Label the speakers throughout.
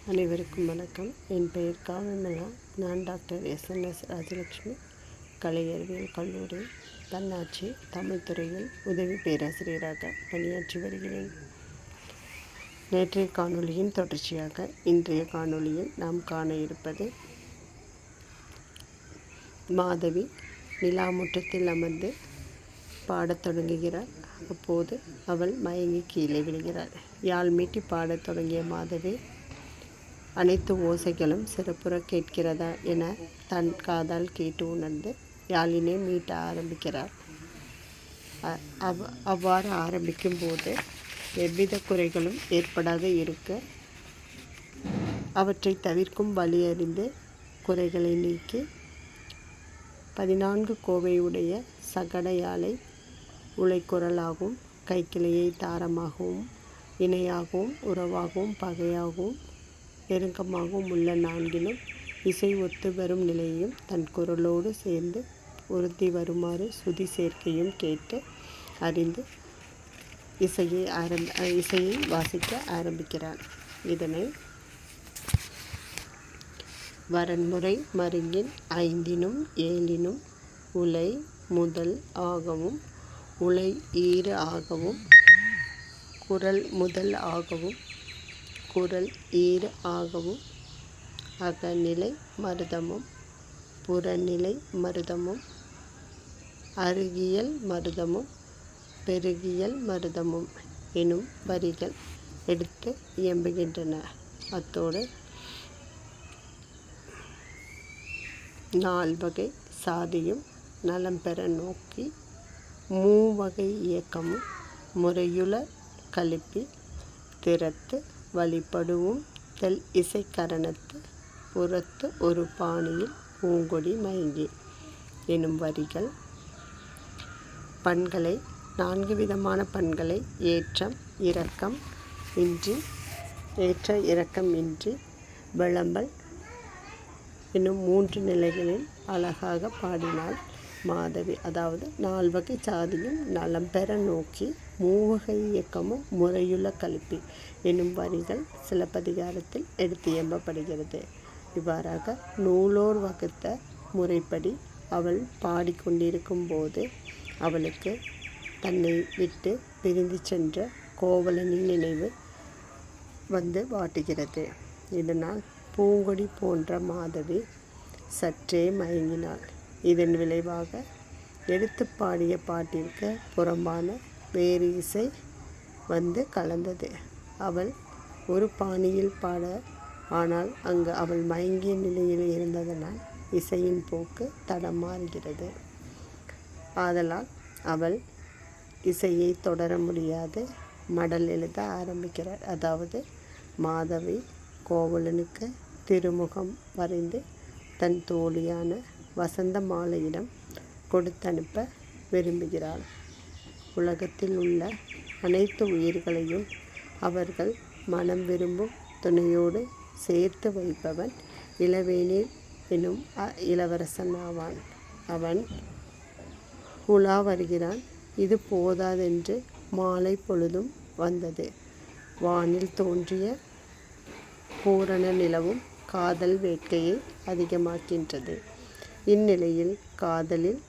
Speaker 1: அனைவருக்கும் வணக்கம். என் பெயர் காவிமலா. நான் டாக்டர் எஸ்என்எஸ் ராஜலட்சுமி கலை அறிவியல் கல்லூரி தன்னாட்சி தமிழ் துறையில் உதவி பேராசிரியராக பணியாற்றி வருகிறேன். நேற்றைய காணொளியின் தொடர்ச்சியாக இன்றைய காணொளியில் நாம் காண இருப்பது மாதவி நிலாமுற்றத்தில் அமர்ந்து பாடத் தொடங்குகிறார். அப்போது அவள் மயங்கி கீழே விழுகிறாள். யாழ் மீட்டி பாடத் தொடங்கிய மாதவி அனைத்து ஓசைகளும் சிறப்புற கேட்கிறதா என தன் காதால் கேட்டு உணர்ந்து யாழினை மீட்ட ஆரம்பிக்கிறார். அவ்வாறு ஆரம்பிக்கும் போது எவ்வித குறைகளும் ஏற்படாத இருக்க அவற்றை தவிர்க்கும் வழி அறிந்து குறைகளை நீக்கி 14 கோவையுடைய சகட யாழை உலைக்குரலாகவும் கைக்கிளையை தாரமாகவும் இணையாகவும் உறவாகவும் பகையாகவும் நெருக்கமாகவும் உள்ள நான்கிலும் இசை ஒத்து வரும் நிலையையும் தன் குரலோடு சேர்ந்து உறுத்தி வருமாறு சுதி சேர்க்கையும் கேட்டு அறிந்து இசையை வாசிக்க ஆரம்பிக்கிறார். இதனை வரன்முறை மருங்கின் 5னும் 7னும் உலை முதல் ஆகவும் உலை ஈறு ஆகவும் குரல் முதல் ஆகவும் குரல் ஈறு ஆகவும் அகநிலை மருதமும் புறநிலை மருதமும் அருகியல் மருதமும் பெருகியல் மருதமும் எனும் வரிகள் எடுத்து இயம்புகின்றன. அத்தோடு 4 வகை சாதியும் நலம் பெற நோக்கி 3 வகை இயக்கமும் முறையுள கலிப்பி திறத்து வழிபடுவும் தெல் இசை கரணத்து புறத்து ஒரு பாணியில் பூங்கொடி மயங்கி எனும் வரிகள் பண்களை 4 விதமான பண்களை ஏற்ற இறக்கம் இன்றி விளம்பல் என்னும் 3 நிலைகளில் அழகாக பாடினாள் மாதவி. அதாவது 4 வகை சாதியும் நலம் பெற நோக்கி 3 வகை இயக்கமும் முறையுள்ள கலிப்பி என்னும் வரிகள் சிலப்பதிகாரத்தில் எடுத்து எம்பப்படுகிறது. இவ்வாறாக நூலோர் வகுத்த முறைப்படி அவள் பாடிக்கொண்டிருக்கும் போது அவளுக்கு தன்னை விட்டு பிரிந்து சென்ற கோவலனின் நினைவு வந்து வாட்டுகிறது. இதனால் பூங்கொடி போன்ற மாதவி சற்றே மயங்கினாள். இதன் விளைவாக எடுத்து பாடிய பாட்டிற்கு புறம்பான வேறு இசை வந்து கலந்தது. அவள் ஒரு பாணியில் பாட, ஆனால் அங்கு அவள் மயங்கிய நிலையில் இருந்ததனால் இசையின் போக்கு தடம் மாறுகிறது. ஆதலால் அவள் இசையை தொடர முடியாது மடல் எழுத ஆரம்பிக்கிறார். அதாவது மாதவி கோவலனுக்கு திருமுகம் வரைந்து தன் தோழியான வசந்த மாலையிடம் கொடுத்தனுப்ப விரும்புகிறாள். உலகத்தில் உள்ள அனைத்து உயிர்களையும் அவர்கள் மனம் விரும்பும் துணையோடு சேர்த்து வைப்பவன் இளவேனில் எனும் இளவரசன் ஆவான். அவன் உலா வருகிறான். இது போதாதென்று மாலை பொழுதும் வந்தது. வானில் தோன்றிய பூரண நிலவும் காதல் வேட்கையை அதிகமாக்கின்றது. இந்நிலையில் காதலில்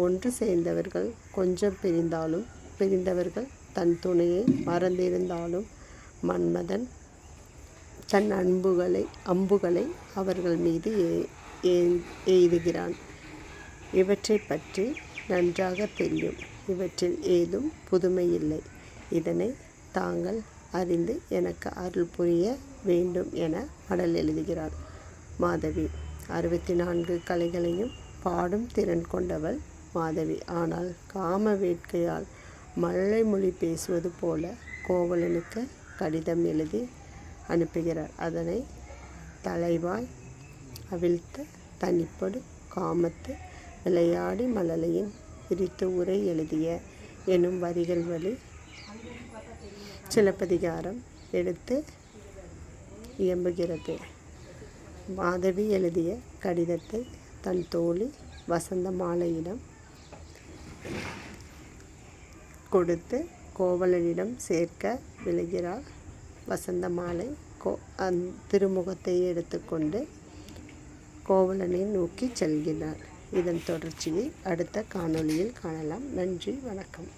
Speaker 1: ஒன்று சேர்ந்தவர்கள் கொஞ்சம் பிரிந்தவர்கள் தன் துணையை மறந்திருந்தாலும் மன்மதன் தன் அம்புகளை அவர்கள் மீது எய்துகிறான். இவற்றை பற்றி நன்றாக தெரியும். இவற்றில் ஏதும் புதுமையில்லை. இதனை தாங்கள் அறிந்து எனக்கு அருள் புரிய வேண்டும் என மடல் எழுதுகிறார் மாதவி. 64 கலைகளையும் பாடும் திறன் கொண்டவள் மாதவி. ஆனால் காம வேட்கையால் மழலை மொழி பேசுவது போல கோவலனுக்கு கடிதம் எழுதி அனுப்புகிறார். அதனை தலைவாய் அவிழ்த்த தனிப்படு காமத்து விளையாடி மழலையின் பிரித்து உரை எழுதிய எனும் வரிகள் வழி சிலப்பதிகாரம் எடுத்து இயம்புகிறது. மாதவி எழுதிய கடிதத்தை தன் தோழி வசந்த மாலையிடம் கொடுத்து கோவலனிடம் சேர்க்க விளைகிறாள் வசந்த மாலை. திருமுகத்தை எடுத்துக்கொண்டு கோவலனை நோக்கி செல்கிறார். இதன் தொடர்ச்சியை அடுத்த காணொளியில் காணலாம். நன்றி, வணக்கம்.